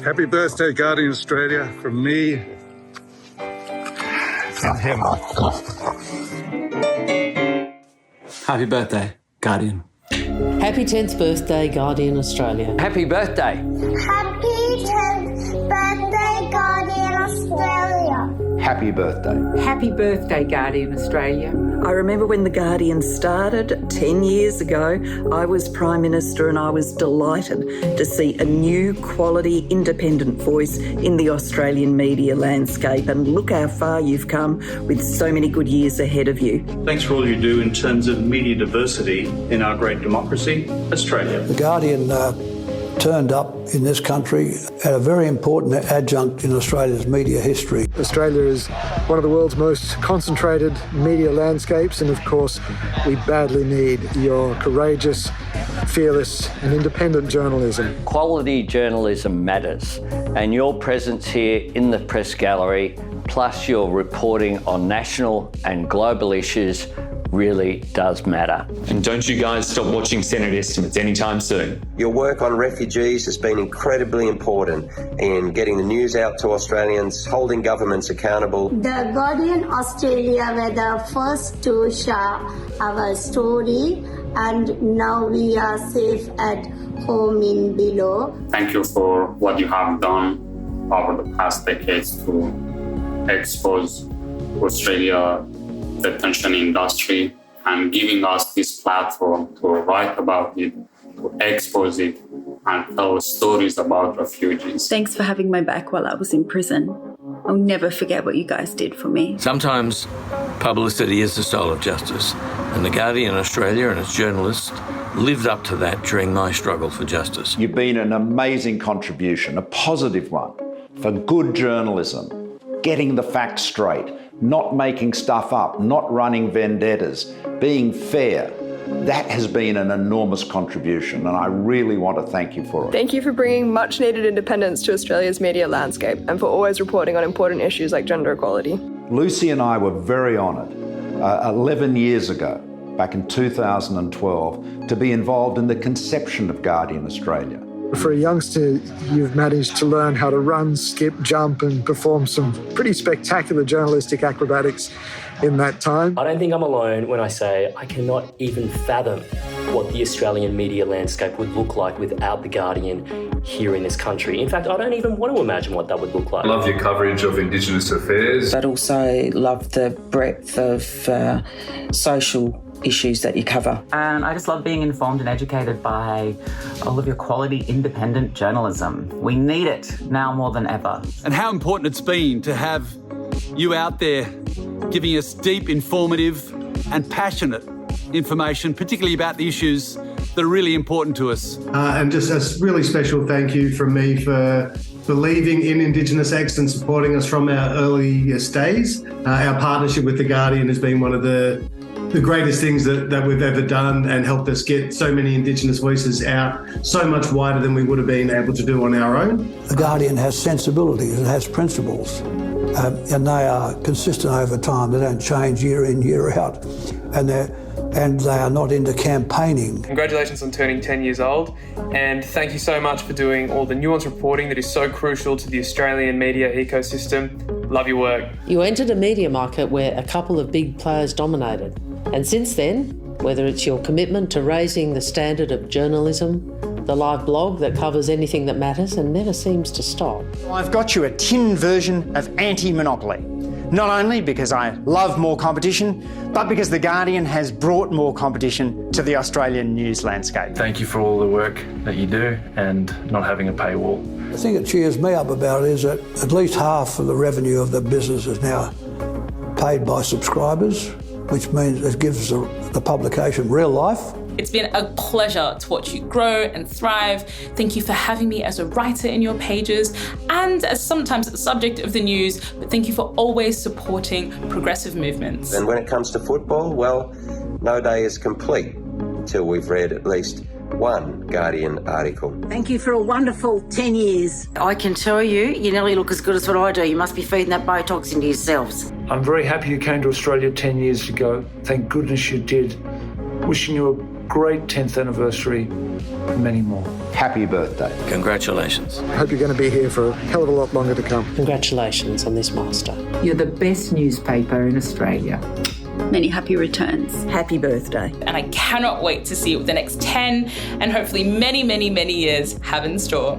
Happy birthday, Guardian Australia, from me and him. Happy birthday, Guardian. Happy 10th birthday, Guardian Australia. Happy birthday. Happy 10th birthday, Guardian Australia. Happy birthday. Happy birthday, Guardian Australia. I remember when The Guardian started 10 years ago, I was Prime Minister and I was delighted to see a new quality independent voice in the Australian media landscape, and look how far you've come with so many good years ahead of you. Thanks for all you do in terms of media diversity in our great democracy, Australia. The Guardian turned up in this country at a very important adjunct in Australia's media history. Australia is one of the world's most concentrated media landscapes, and of course we badly need your courageous, fearless and independent journalism. Quality journalism matters, and your presence here in the press gallery, plus your reporting on national and global issues, really does matter. And don't you guys stop watching Senate estimates anytime soon. Your work on refugees has been incredibly important in getting the news out to Australians, holding governments accountable. The Guardian Australia were the first to share our story, and now we are safe at home in below. Thank you for what you have done over the past decades to expose Australia detention industry and giving us this platform to write about it, to expose it and tell stories about refugees. Thanks for having my back while I was in prison. I'll never forget what you guys did for me. Sometimes publicity is the soul of justice, and The Guardian Australia and its journalists lived up to that during my struggle for justice. You've been an amazing contribution, a positive one, for good journalism, getting the facts straight, not making stuff up, not running vendettas, being fair. That has been an enormous contribution, and I really want to thank you for it. Thank you for bringing much-needed independence to Australia's media landscape and for always reporting on important issues like gender equality. Lucy and I were very honoured 11 years ago, back in 2012, to be involved in the conception of Guardian Australia. For a youngster, you've managed to learn how to run, skip, jump and perform some pretty spectacular journalistic acrobatics in that time. I don't think I'm alone when I say I cannot even fathom what the Australian media landscape would look like without The Guardian here in this country. In fact, I don't even want to imagine what that would look like. I love your coverage of Indigenous affairs. But also love the breadth of social issues that you cover. And I just love being informed and educated by all of your quality independent journalism. We need it now more than ever. And how important it's been to have you out there giving us deep, informative and passionate information, particularly about the issues that are really important to us. And just a really special thank you from me for believing in Indigenous X and supporting us from our earliest days. Our partnership with The Guardian has been one of the greatest things that we've ever done, and helped us get so many Indigenous voices out so much wider than we would have been able to do on our own. The Guardian has sensibilities, it has principles, and they are consistent over time. They don't change year in, year out, and they are not into campaigning. Congratulations on turning 10 years old, and thank you so much for doing all the nuanced reporting that is so crucial to the Australian media ecosystem. Love your work. You entered a media market where a couple of big players dominated. And since then, whether it's your commitment to raising the standard of journalism, the live blog that covers anything that matters and never seems to stop. I've got you a tin version of anti-monopoly. Not only because I love more competition, but because The Guardian has brought more competition to the Australian news landscape. Thank you for all the work that you do and not having a paywall. The thing that cheers me up about it is that at least half of the revenue of the business is now paid by subscribers, which means it gives the publication real life. It's been a pleasure to watch you grow and thrive. Thank you for having me as a writer in your pages and as sometimes the subject of the news, but thank you for always supporting progressive movements. And when it comes to football, well, no day is complete until we've read at least one Guardian article. Thank you for a wonderful 10 years. I can tell you nearly look as good as what I do. You must be feeding that Botox into yourselves. I'm very happy you came to Australia 10 years ago. Thank goodness you did. Wishing you great 10th anniversary, and many more. Happy birthday. Congratulations. I hope you're going to be here for a hell of a lot longer to come. Congratulations on this milestone. You're the best newspaper in Australia. Many happy returns. Happy birthday. And I cannot wait to see what the next 10 and hopefully many, many, many years have in store.